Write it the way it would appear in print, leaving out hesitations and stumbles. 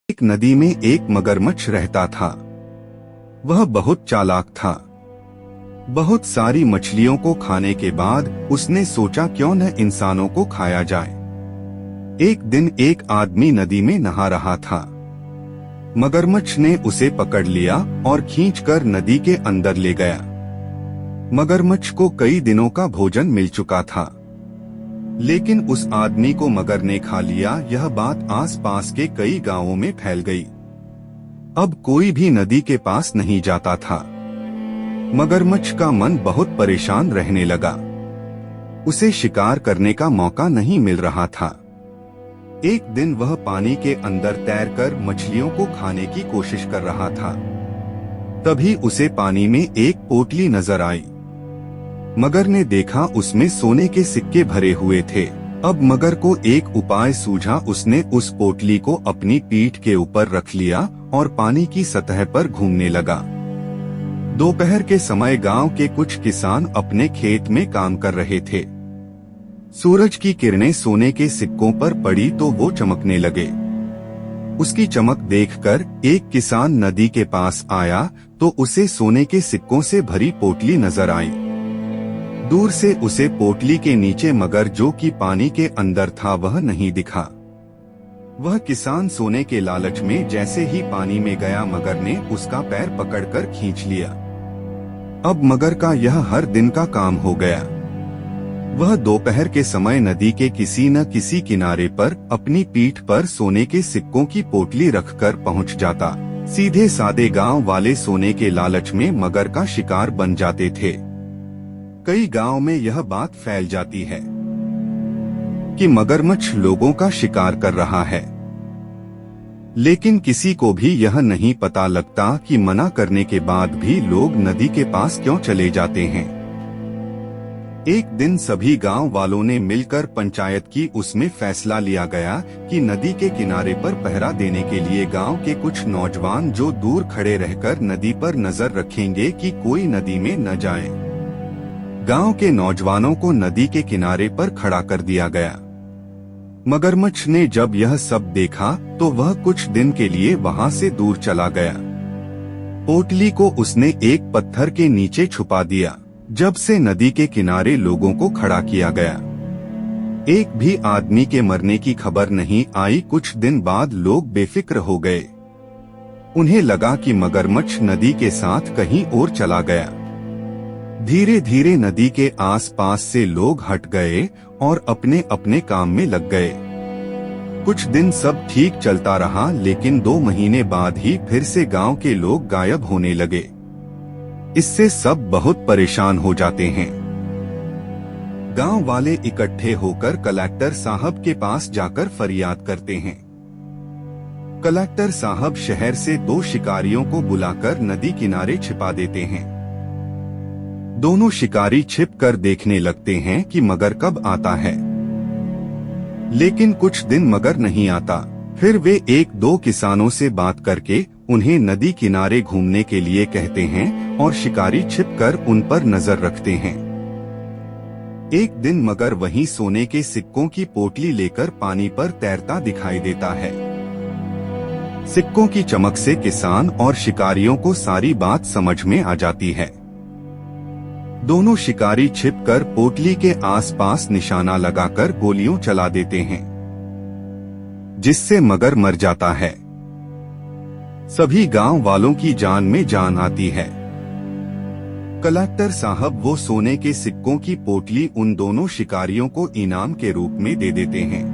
एक नदी में एक मगरमच्छ रहता था। वह बहुत चालाक था। बहुत सारी मछलियों को खाने के बाद उसने सोचा क्यों न इंसानों को खाया जाए। एक दिन एक आदमी नदी में नहा रहा था। मगरमच्छ ने उसे पकड़ लिया और खींचकर नदी के अंदर ले गया। मगरमच्छ को कई दिनों का भोजन मिल चुका था, लेकिन उस आदमी को मगर ने खा लिया। यह बात आसपास के कई गांवों में फैल गई। अब कोई भी नदी के पास नहीं जाता था। मगरमच्छ का मन बहुत परेशान रहने लगा। उसे शिकार करने का मौका नहीं मिल रहा था। एक दिन वह पानी के अंदर तैरकर मछलियों को खाने की कोशिश कर रहा था। तभी उसे पानी में एक पोटली नजर आई। मगर ने देखा उसमें सोने के सिक्के भरे हुए थे। अब मगर को एक उपाय सूझा। उसने उस पोटली को अपनी पीठ के ऊपर रख लिया और पानी की सतह पर घूमने लगा। दोपहर के समय गांव के कुछ किसान अपने खेत में काम कर रहे थे। सूरज की किरणें सोने के सिक्कों पर पड़ी तो वो चमकने लगे। उसकी चमक देखकर एक किसान नदी के पास आया तो उसे सोने के सिक्कों से भरी पोटली नजर आई। दूर से उसे पोटली के नीचे मगर जो कि पानी के अंदर था वह नहीं दिखा। वह किसान सोने के लालच में जैसे ही पानी में गया, मगर ने उसका पैर पकड़कर खींच लिया। अब मगर का यह हर दिन का काम हो गया। वह दोपहर के समय नदी के किसी न किसी किनारे पर अपनी पीठ पर सोने के सिक्कों की पोटली रखकर पहुंच जाता। सीधे सादे गांव वाले सोने के लालच में मगर का शिकार बन जाते थे। कई गांव में यह बात फैल जाती है कि मगरमच्छ लोगों का शिकार कर रहा है, लेकिन किसी को भी यह नहीं पता लगता कि मना करने के बाद भी लोग नदी के पास क्यों चले जाते हैं। एक दिन सभी गांव वालों ने मिलकर पंचायत की। उसमें फैसला लिया गया कि नदी के किनारे पर पहरा देने के लिए गांव के कुछ नौजवान जो दूर खड़े रहकर नदी पर नजर रखेंगे कि कोई नदी में न जाए। गांव के नौजवानों को नदी के किनारे पर खड़ा कर दिया गया। मगरमच्छ ने जब यह सब देखा तो वह कुछ दिन के लिए वहां से दूर चला गया। पोटली को उसने एक पत्थर के नीचे छुपा दिया। जब से नदी के किनारे लोगों को खड़ा किया गया, एक भी आदमी के मरने की खबर नहीं आई। कुछ दिन बाद लोग बेफिक्र हो गए। उन्हें लगा कि मगरमच्छ नदी के साथ कहीं और चला गया। धीरे धीरे नदी के आसपास से लोग हट गए और अपने अपने काम में लग गए। कुछ दिन सब ठीक चलता रहा, लेकिन 2 महीने बाद ही फिर से गांव के लोग गायब होने लगे। इससे सब बहुत परेशान हो जाते हैं। गांव वाले इकट्ठे होकर कलेक्टर साहब के पास जाकर फरियाद करते हैं। कलेक्टर साहब शहर से 2 शिकारियों को बुलाकर नदी किनारे छिपा देते हैं। दोनों शिकारी छिपकर देखने लगते हैं कि मगर कब आता है, लेकिन कुछ दिन मगर नहीं आता। फिर वे 1-2 किसानों से बात करके उन्हें नदी किनारे घूमने के लिए कहते हैं और शिकारी छिपकर उन पर नजर रखते हैं। एक दिन मगर वहीं सोने के सिक्कों की पोटली लेकर पानी पर तैरता दिखाई देता है। सिक्कों की चमक से किसान और शिकारियों को सारी बात समझ में आ जाती है। दोनों शिकारी छिपकर पोटली के आसपास निशाना लगाकर गोलियां चला देते हैं, जिससे मगर मर जाता है। सभी गांव वालों की जान में जान आती है। कलेक्टर साहब वो सोने के सिक्कों की पोटली उन दोनों शिकारियों को इनाम के रूप में दे देते हैं।